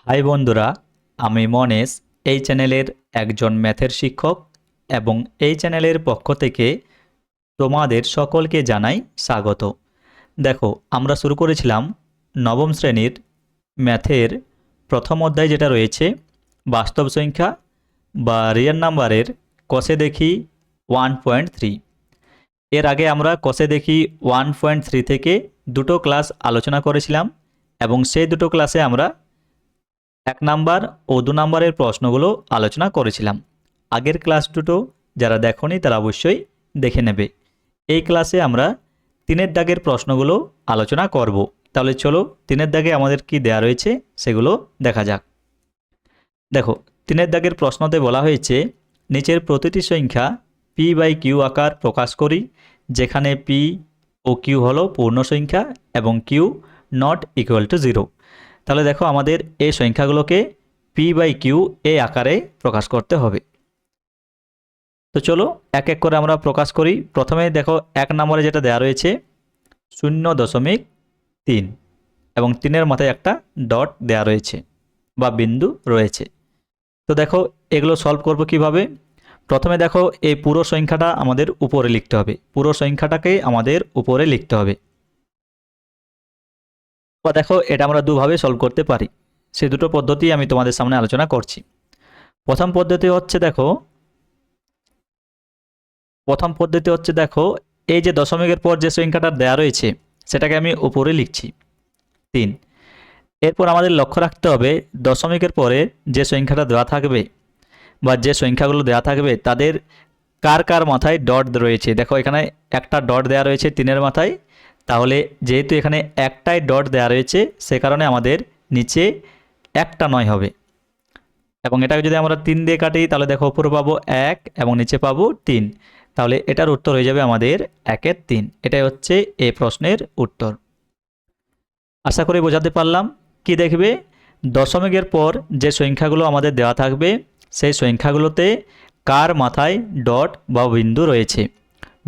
High বন্ধুরা, আমি মনেশ এই চ্যানেলের একজন ম্যাথের শিক্ষক এবং এই চ্যানেলের পক্ষ থেকে তোমাদের সকলকে জানাই স্বাগত। দেখো, আমরা শুরু করেছিলাম নবম শ্রেণীর ম্যাথের প্রথম অধ্যায় যেটা রয়েছে বাস্তব সংখ্যা বা রিয়েল নাম্বারের কষে দেখি 1.3। এর আগে আমরা কষে দেখি 1.3 থেকে দুটো ক্লাস আলোচনা করেছিলাম এবং সেই দুটো ক্লাসে আমরা 1 নাম্বার ও 2 নাম্বারের প্রশ্নগুলো আলোচনা করেছিলাম। আগের ক্লাস দুটো যারা দেখোনি তারা অবশ্যই দেখে নেবে। এই ক্লাসে আমরা 3-এর দাগের প্রশ্নগুলো আলোচনা করব। তাহলে চলো 3-এর দাগে আমাদের কি দেয়া রয়েছে সেগুলো দেখা যাক। দেখো, 3-এর দাগের প্রশ্নতে বলা হয়েছে নিচের প্রতিটি সংখ্যা p/q আকার প্রকাশ করি, যেখানে p ও q হলো পূর্ণ সংখ্যা এবং q নট ইকুয়াল টু 0। তাহলে দেখো, আমাদের এই সংখ্যাগুলোকে p/q এই আকারে প্রকাশ করতে হবে। তো চলো এক এক করে আমরা প্রকাশ করি। প্রথমে দেখো 1 নম্বরে যেটা দেওয়া রয়েছে 0.3 এবং 3-এর মাথায় একটা ডট দেওয়া রয়েছে বা বিন্দু রয়েছে। তো দেখো, এগুলো সলভ করব কিভাবে। প্রথমে দেখো, এই পুরো সংখ্যাটা আমাদের উপরে লিখতে হবে, পুরো সংখ্যাটাকে আমাদের উপরে লিখতে হবে। বা দেখো, এটা আমরা দুভাবে সলভ করতে পারি, সেই দুটো পদ্ধতি আমি তোমাদের সামনে আলোচনা করছি। প্রথম পদ্ধতি হচ্ছে দেখো, এই যে দশমিকের পর যে সংখ্যাটা দেয়া রয়েছে সেটাকে আমি উপরে লিখছি 3। এরপর আমাদের লক্ষ্য রাখতে হবে দশমিকের পরে যে সংখ্যাটা দেওয়া থাকবে বা যে সংখ্যাগুলো দেওয়া থাকবে তাদের কার কার মাথায় ডট রয়েছে। দেখো, এখানে একটা ডট দেওয়া রয়েছে 3-এর মাথায়, তাহলে যেহেতু এখানে একটাই ডট দেওয়া রয়েছে সে কারণে আমাদের নিচে একটা নয় হবে। এবং এটাকে যদি আমরা 3 দিয়ে কাটি তাহলে দেখো, উপরে পাবো 1 এবং নিচে পাবো 3। তাহলে এটার উত্তর হয়ে যাবে আমাদের 1-এর 3। এটাই হচ্ছে এই প্রশ্নের উত্তর। আশা করি বোঝাতে পারলাম। কি দেখবে, দশমিকের পর যে সংখ্যাগুলো আমাদের দেওয়া থাকবে সেই সংখ্যাগুলোতে কার মাথায় ডট বা বিন্দু রয়েছে।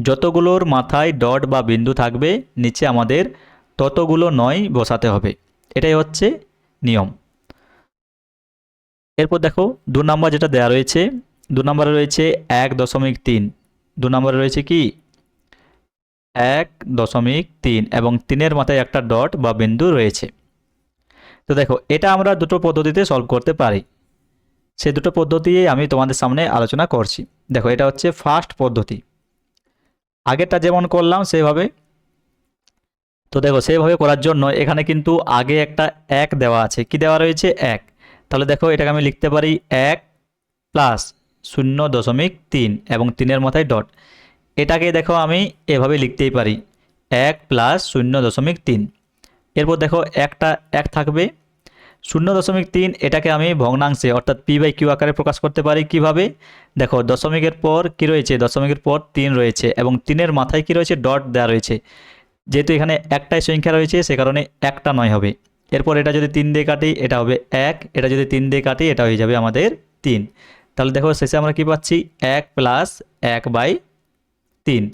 যতগুলোর মাথায় ডট বা বিন্দু থাকবে নিচে আমাদের ততগুলো নয় বসাতে হবে। এটাই হচ্ছে নিয়ম। এরপর দেখো 2 নম্বর যেটা দেওয়া রয়েছে, 2 নম্বরে রয়েছে 1.3। 2 নম্বরে রয়েছে কি 1.3 এবং 3-এর মাথায় একটা ডট বা বিন্দু রয়েছে। তো দেখো, এটা আমরা দুটো পদ্ধতিতে সলভ করতে পারি, সেই দুটো পদ্ধতি আমি তোমাদের সামনে আলোচনা করছি। দেখো, এটা হচ্ছে ফার্স্ট পদ্ধতি, আগেরটা যেমন করলাম সেভাবে। তো দেখো, সেভাবে করার জন্য এখানে কিন্তু আগে একটা 1 দেওয়া আছে। কি দেওয়া রয়েছে 1। তাহলে দেখো, এটাকে আমি লিখতে পারি 1 প্লাস 0.3 এবং 3-এর মাথায় ডট। এটাকে দেখো আমি এভাবে লিখতেই পারি 1 প্লাস 0.3। এরপর দেখো, একটা 1 থাকবে 0.3, এটাকে আমি ভগ্নাংশে অর্থাৎ p/q আকারে প্রকাশ করতে পারি। কিভাবে, দেখো দশমিকের পর কি রয়েছে, দশমিকের পর 3 রয়েছে এবং 3-এর মাথায় কি রয়েছে, ডট দেওয়া রয়েছে। যেহেতু এখানে একটাই সংখ্যা রয়েছে সে কারণে একটা নয় হবে। এরপর এটা যদি 3 দিয়ে কাটি এটা হবে 1, এটা যদি 3 দিয়ে কাটি এটা হয়ে যাবে আমাদের 3। তাহলে দেখো, শেষে আমরা কি পাচ্ছি 1 প্লাস 1/3।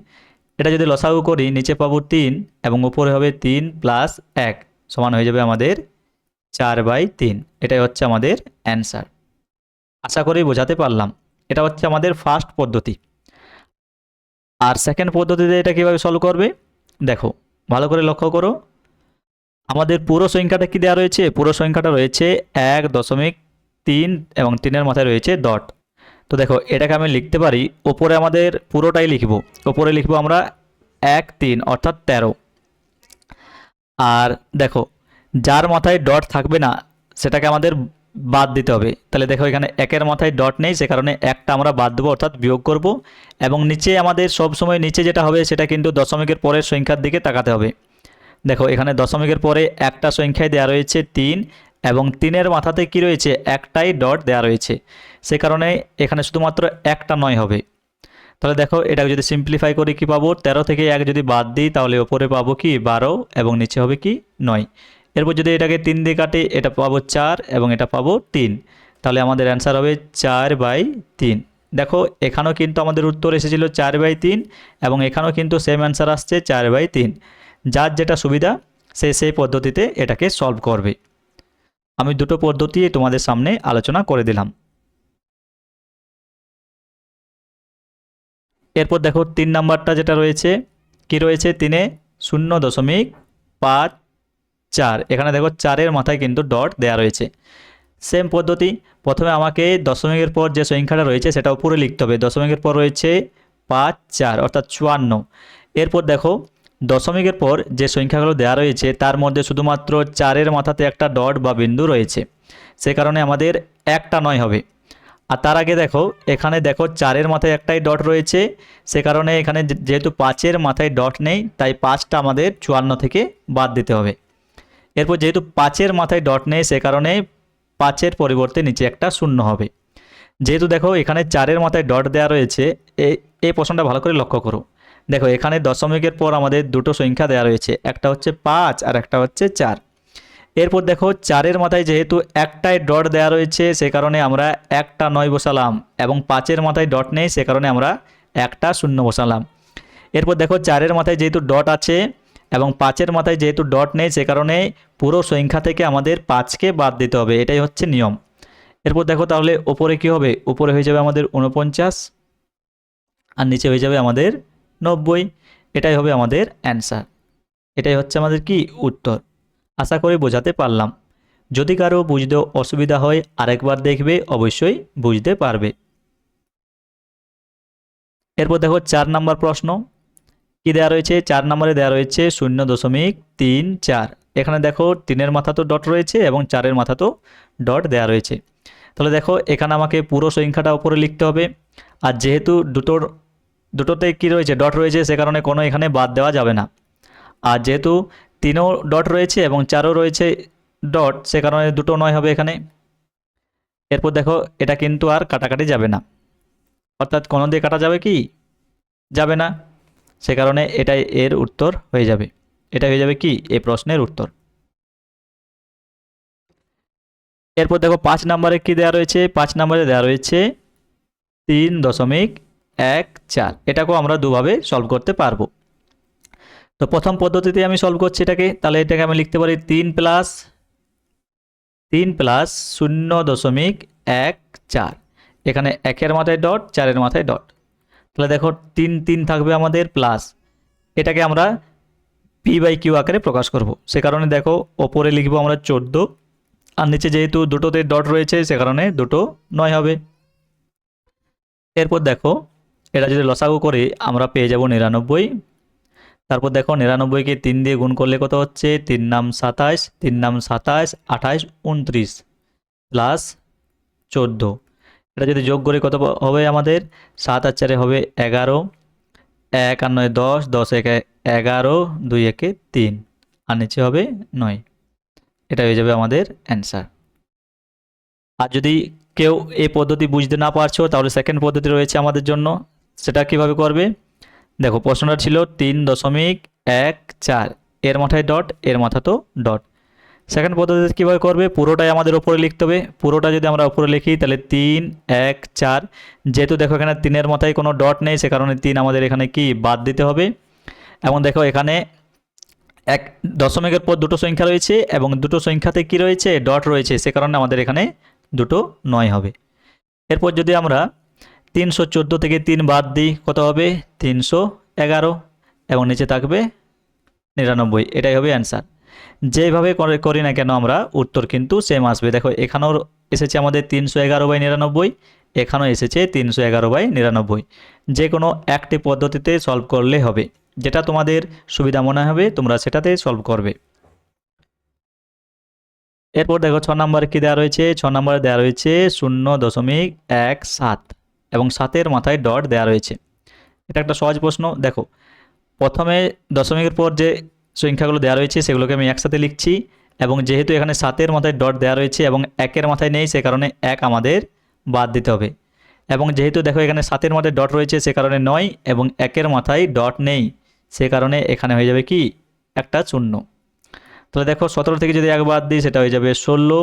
এটা যদি লসাগু করি নিচে পাবো 3 এবং উপরে হবে 3 প্লাস 1 সমান হয়ে যাবে আমাদের 4/3। এটাই হচ্ছে আমাদের অ্যান্সার। আশা করি বোঝাতে পারলাম। এটা হচ্ছে আমাদের ফার্স্ট পদ্ধতি। আর সেকেন্ড পদ্ধতিতে এটা কিভাবে সলভ করবে, দেখো ভালো করে লক্ষ্য করো। আমাদের পুরো সংখ্যাটা কি দেওয়া রয়েছে, পুরো সংখ্যাটা রয়েছে 1.3 এবং 3-এর মাথায় রয়েছে ডট। তো দেখো, এটাকে আমি লিখতে পারি, ওপরে আমাদের পুরোটাই লিখব, ওপরে লিখব আমরা 1 3 অর্থাৎ 13। আর দেখো, যার মাথায় ডট থাকবে না সেটাকে আমাদের বাদ দিতে হবে। তাহলে দেখো, এখানে 1-এর মাথায় ডট নেই, সে কারণে একটা আমরা বাদ দেবো অর্থাৎ বিয়োগ করব। এবং নিচে আমাদের সব সময় নিচে যেটা হবে সেটা কিন্তু দশমিকের পরের সংখ্যার দিকে তাকাতে হবে। দেখো, এখানে দশমিকের পরে একটা সংখ্যায় দেওয়া রয়েছে 3 এবং 3-এর মাথাতে কি রয়েছে, একটাই ডট দেওয়া রয়েছে, সে কারণে এখানে শুধুমাত্র একটা নয় হবে। তাহলে দেখো, এটাকে যদি সিম্পলিফাই করি কি পাবো, 13 থেকে 1 যদি বাদ দিই তাহলে ওপরে পাবো কি 12 এবং নিচে হবে কি 9। এরপর যদি এটাকে 3 দিয়ে কাটি এটা পাবো 4 এবং এটা পাবো 3। তাহলে আমাদের অ্যান্সার হবে 4/3। দেখো, এখানেও কিন্তু আমাদের উত্তর এসেছিল 4/3 এবং এখানেও কিন্তু সেম অ্যান্সার আসছে 4/3। যার যেটা সুবিধা সে সেই পদ্ধতিতে এটাকে সলভ করবে। আমি দুটো পদ্ধতি তোমাদের সামনে আলোচনা করে দিলাম। এরপর দেখো 3 নাম্বারটা যেটা রয়েছে, কি রয়েছে 3-এ 0.54, এখানে দেখো 4-এর মাথায় কিন্তু ডট দেয়া রয়েছে। সেম পদ্ধতি, প্রথমে আমাকে দশমিকের পর যে সংখ্যাটা রয়েছে সেটা উপরে লিখতে হবে। দশমিকের পর রয়েছে 5 4 অর্থাৎ 54। এরপর দেখো দশমিকের পর যে সংখ্যাগুলো দেওয়া রয়েছে তার মধ্যে শুধুমাত্র 4-এর মাথাতে একটা ডট বা বিন্দু রয়েছে, সে কারণে আমাদের একটা নয় হবে। আর তার আগে দেখো এখানে দেখো 4-এর মাথায় একটাই ডট রয়েছে, সে কারণে এখানে যেহেতু 5-এর মাথায় ডট নেই তাই 5টা আমাদের 54 থেকে বাদ দিতে হবে। এরপর যেহেতু 5-এর মাথায় ডট নেই সে কারণে 5-এর পরিবর্তে নিচে একটা শূন্য হবে। যেহেতু দেখো এখানে 4-এর মাথায় ডট দেওয়া রয়েছে, এই প্রশ্নটা ভালো করে লক্ষ্য করো। দেখো এখানে দশমিকের পর আমাদের দুটো সংখ্যা দেওয়া রয়েছে, একটা হচ্ছে 5 আর একটা হচ্ছে 4। এরপর দেখো 4-এর মাথায় যেহেতু একটাই ডট দেওয়া রয়েছে সে কারণে আমরা একটা নয় বসালাম, এবং 5-এর মাথায় ডট নেই সে কারণে আমরা একটা শূন্য বসালাম। এরপর দেখো 4-এর মাথায় যেহেতু ডট আছে এবং 5-এর মাথায় যেহেতু ডট নেই সে কারণে পুরো সংখ্যা থেকে আমাদের 5কে বাদ দিতে হবে, এটাই হচ্ছে নিয়ম। এরপর দেখো তাহলে ওপরে কি হবে, উপরে হয়ে যাবে আমাদের 49 আর নিচে হয়ে যাবে আমাদের 90। এটাই হবে আমাদের অ্যান্সার, এটাই হচ্ছে আমাদের কি উত্তর। আশা করি বোঝাতে পারলাম। যদি কারো বুঝতে অসুবিধা হয় আরেকবার দেখবে, অবশ্যই বুঝতে পারবে। এরপর দেখো 4 নম্বর প্রশ্ন কি দেওয়া রয়েছে। 4 নম্বরে দেওয়া রয়েছে 0.34। এখানে দেখো 3-এর মাথা তো ডট রয়েছে এবং 4-এর মাথা তো ডট দেওয়া রয়েছে। তাহলে দেখো এখানে আমাকে পুরো সংখ্যাটা উপরে লিখতে হবে, আর যেহেতু দুটোতে কি রয়েছে ডট রয়েছে সে কারণে কোনো এখানে বাদ দেওয়া যাবে না। আর যেহেতু 3ও ডট রয়েছে এবং 4ও রয়েছে ডট সে কারণে দুটো নয় হবে এখানে। এরপর দেখো এটা কিন্তু আর কাটাকাটি যাবে না, অর্থাৎ কোনো দিয়ে কাটা যাবে কি, যাবে না, সে কারণে এটাই এর উত্তর হয়ে যাবে। এটা হয়ে যাবে কি এই প্রশ্নের উত্তর। এরপর দেখো 5 নম্বরে কি দেওয়া রয়েছে। 5 নম্বরে দেওয়া রয়েছে 3.14। এটাকেও আমরা দুভাবে সলভ করতে পারবো। তো প্রথম পদ্ধতিতে আমি সলভ করছি এটাকে, তাহলে এটাকে আমি লিখতে পারি 3 প্লাস 0.14। এখানে 1-এর মাথায় ডট, 4-এর মাথায় ডট। তাহলে দেখো 3 থাকবে আমাদের প্লাস, এটাকে আমরা p/q আকারে প্রকাশ করব। সে কারণে দেখো ওপরে লিখবো আমরা 14, আর নিচে যেহেতু দুটোতে ডট রয়েছে সে কারণে দুটো 9 হবে। এরপর দেখো এটা যদি লসাগু করি আমরা পেয়ে যাব 99। তারপর দেখো 99কে 3 দিয়ে গুণ করলে কত হচ্ছে, 3 নাম 27, 3 নাম 27, 28, 29 প্লাস 14। এটা যদি যোগ করি কত হবে আমাদের, 7 আর 4 হবে 11, 1 আর 9 10, 10 একে 11, 2 একে 3 আর নিচে হবে 9। এটা হয়ে যাবে আমাদের অ্যান্সার। আর যদি কেউ এই পদ্ধতি বুঝতে না পারছো তাহলে সেকেন্ড পদ্ধতি রয়েছে আমাদের জন্য, সেটা কিভাবে করবে। দেখো প্রশ্নটা ছিল 3.14, এর মাথায় ডট, এর মাথা তো ডট। সেকেন্ড পদ্ধতিতে কীভাবে করবে, পুরোটাই আমাদের ওপরে লিখতে হবে। পুরোটা যদি আমরা ওপরে লিখি তাহলে 3 1 4, যেহেতু দেখো এখানে 3-এর মাথায় কোনো ডট নেই সে কারণে 3 আমাদের এখানে কি বাদ দিতে হবে। এবং দেখো এখানে এক দশমিকের পর দুটো সংখ্যা রয়েছে এবং দুটো সংখ্যাতে কি রয়েছে ডট রয়েছে, সে কারণে আমাদের এখানে দুটো 9 হবে। এরপর যদি আমরা 314 থেকে 3 বাদ দিই কত হবে, 311 এবং নিচে থাকবে 99। এটাই হবে অ্যান্সার। যেভাবে করি না কেন আমরা উত্তর কিন্তু সেম আসবে। দেখো এখানেও এসেছে আমাদের 311/99, এখানেও এসেছে 311/99। যে কোনো একটি পদ্ধতিতে সলভ করলে হবে, যেটা তোমাদের সুবিধা মনে হবে তোমরা সেটাতে সলভ করবে। এরপর দেখো 6 নম্বরে কি দেওয়া রয়েছে। 6 নম্বরে দেওয়া রয়েছে 0.17 এবং 7-এর মাথায় ডট দেওয়া রয়েছে। এটা একটা সহজ প্রশ্ন। দেখো প্রথমে দশমিকের পর যে সংখ্যাগুলো দেওয়া রয়েছে সেগুলোকে আমি একসাথে লিখছি, এবং যেহেতু এখানে 7-এর মাথায় ডট দেওয়া রয়েছে এবং 1-এর মাথায় নেই সে কারণে 1 আমাদের বাদ দিতে হবে। এবং যেহেতু দেখো এখানে 7-এর মাথায় ডট রয়েছে সে কারণে 9 এবং 1-এর মাথায় ডট নেই সে কারণে এখানে হয়ে যাবে কি একটা শূন্য। তাহলে দেখো 17 থেকে যদি 1 বাদ দিই সেটা হয়ে যাবে 16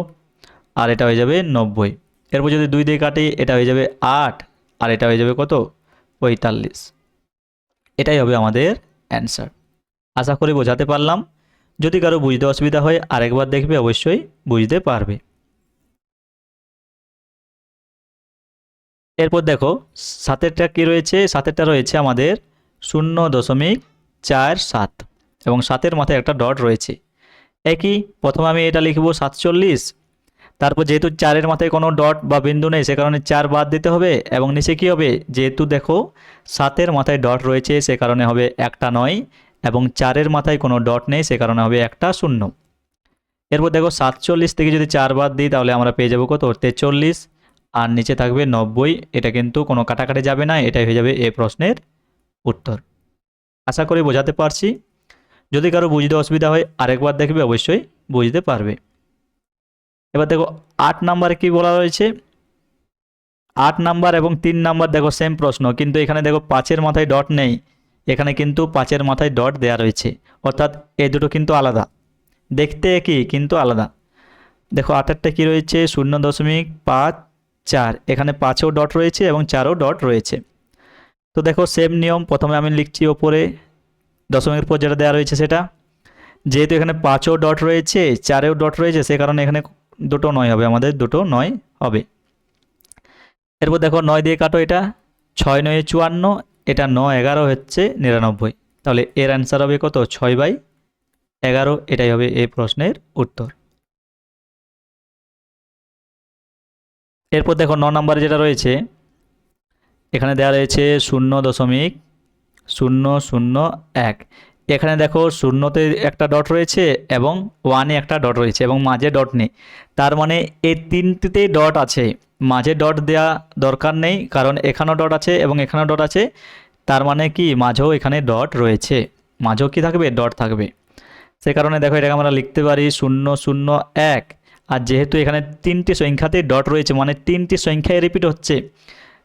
আর এটা হয়ে যাবে 90। এরপর যদি 2 দিয়ে কাটি এটা হয়ে যাবে 8 আর এটা হয়ে যাবে কত, 45। এটাই হবে আমাদের অ্যান্সার। আশা করি বোঝাতে পারলাম। যদি কারো বুঝতে অসুবিধা হয় আরেকবার দেখবে, অবশ্যই বুঝতে পারবে। এরপর দেখো 7এরটা কি রয়েছে, 7এরটা রয়েছে আমাদের 0.47 এবং 7-এর মাথায় একটা ডট রয়েছে। একই প্রথমে আমি এটা লিখব 47, তারপর যেহেতু 4-এর মাথায় কোনো ডট বা বিন্দু নেই সে কারণে 4 বাদ দিতে হবে এবং নিচে কি হবে, যেহেতু দেখো 7-এর মাথায় ডট রয়েছে সে কারণে হবে একটা 9 এবং 4-এর মাথায় কোনো ডট নেই সে কারণে হবে একটা 0। এরপর দেখো 47 থেকে যদি 4 বাদ দিই তাহলে আমরা পেয়ে যাবো কত, 43, আর নিচে থাকবে 90। এটা কিন্তু কোনো কাটাকাটি যাবে না, এটাই হয়ে যাবে এই প্রশ্নের উত্তর। আশা করি বোঝাতে পারছি। যদি কারো বুঝতে অসুবিধা হয় আরেকবার দেখবে, অবশ্যই বুঝতে পারবে। এবার দেখো 8 নাম্বারে কি বলা রয়েছে, 8 নাম্বার এবং 3 নাম্বার দেখো সেম প্রশ্ন, কিন্তু এখানে দেখো 5-এর মাথায় ডট নেই, এখানে কিন্তু 5-এর মাথায় ডট দেওয়া রয়েছে, অর্থাৎ এই দুটো কিন্তু আলাদা, দেখতে একই কিন্তু আলাদা। দেখো 8-এরটা কী রয়েছে 0.54, এখানে 5-এও ডট রয়েছে এবং 4-ও ডট রয়েছে। তো দেখো সেম নিয়ম, প্রথমে আমি লিখছি ওপরে দশমিকের পর যেটা দেওয়া রয়েছে সেটা, যেহেতু এখানে 5-ও ডট রয়েছে 4-এও ডট রয়েছে সে কারণে এখানে দুটো 9 হবে, আমাদের দুটো 9 হবে। এরপর দেখো 9 দিয়ে কাটো, এটা 6 9 54, এটা 9 11 হচ্ছে 99, তাহলে এর অ্যান্সার হবে কত, 6/11। এটাই হবে এই প্রশ্নের উত্তর। এরপর দেখো 9 নম্বরে যেটা রয়েছে, এখানে দেওয়া রয়েছে 0.001, এখানে দেখো 0-তে একটা ডট রয়েছে এবং 1-এ একটা ডট রয়েছে এবং মাঝে ডট নেই, তার মানে এই তিনটিতেই ডট আছে, মাঝে ডট দেওয়া দরকার নেই কারণ এখানেও ডট আছে এবং এখানেও ডট আছে, তার মানে কি মাঝেও এখানে ডট রয়েছে, মাঝেও কি থাকবে, ডট থাকবে। সে কারণে দেখো এটাকে আমরা লিখতে পারি 001, আর যেহেতু এখানে 3টি সংখ্যাতে ডট রয়েছে মানে 3টি সংখ্যায় রিপিট হচ্ছে,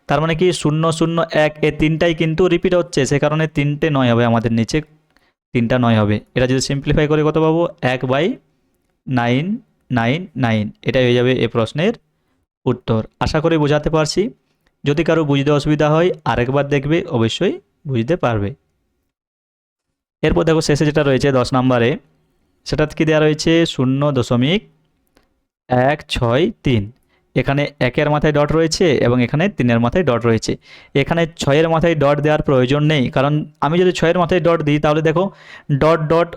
তার মানে কি 001 এই 3টাই কিন্তু রিপিট হচ্ছে, সে কারণে 3টে 9 হবে, আমাদের নিচে 3টা 9 হবে। এটা যদি সিম্পলিফাই করে কত পাবো, 1/999, এটাই হয়ে যাবে এই প্রশ্নের উত্তর। আশা করি বোঝাতে পারছি। যদি কারো বুঝতে অসুবিধা হয় আরেকবার দেখবে, অবশ্যই বুঝতে পারবে। এরপর দেখো শেষে যেটা রয়েছে 10 নম্বরে, সেটা কি দেওয়া রয়েছে 0.163, এখানে 1-এর মাথায় ডট রয়েছে এবং এখানে 3-এর মাথায় ডট রয়েছে। এখানে 6-এর মাথায় ডট দেওয়ার প্রয়োজন নেই, কারণ আমি যদি 6-এর মাথায় ডট দিই তাহলে দেখো ডট ডট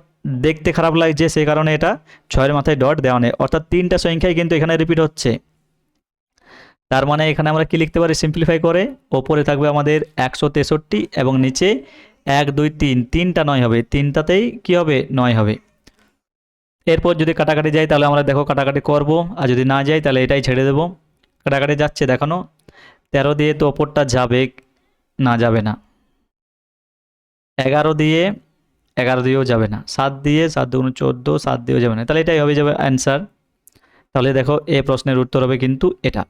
দেখতে খারাপ লাগছে, সেই কারণে এটা 6-এর মাথায় ডট দেওয়া নেই, অর্থাৎ 3টা সংখ্যাই কিন্তু এখানে রিপিট হচ্ছে। তার মানে এখানে আমরা কি লিখতে পারি সিম্পলিফাই করে, ওপরে থাকবে আমাদের 163 এবং নিচে 1 2 3, 3টা 9 হবে, 3টাতেই কি হবে, 9 হবে। এরপর যদি কাটাকাটি যায় তাহলে আমরা দেখো কাটাকাটি করব, আর যদি না যাই তাহলে এটাই ছেড়ে দেব। কাটাকাটি যাচ্ছে দেখানো, 13 দিয়ে তো ওপরটা যাবে না, যাবে না। 11 দিয়েও যাবে না, 7 দিয়ে 7 2 14, 7 দিয়েও যাবে না, তাহলে এটাই হবে যাবে অ্যান্সার। তাহলে দেখো এই প্রশ্নের উত্তর হবে কিন্তু এটা।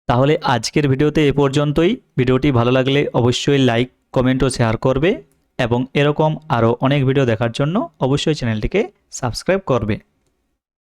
তাহলে আজকের ভিডিওতে এ পর্যন্তই। ভিডিওটি ভালো লাগলে অবশ্যই লাইক কমেন্ট ও শেয়ার করবে এবং এরকম আরও অনেক ভিডিও দেখার জন্য অবশ্যই চ্যানেলটিকে সাবস্ক্রাইব করবে।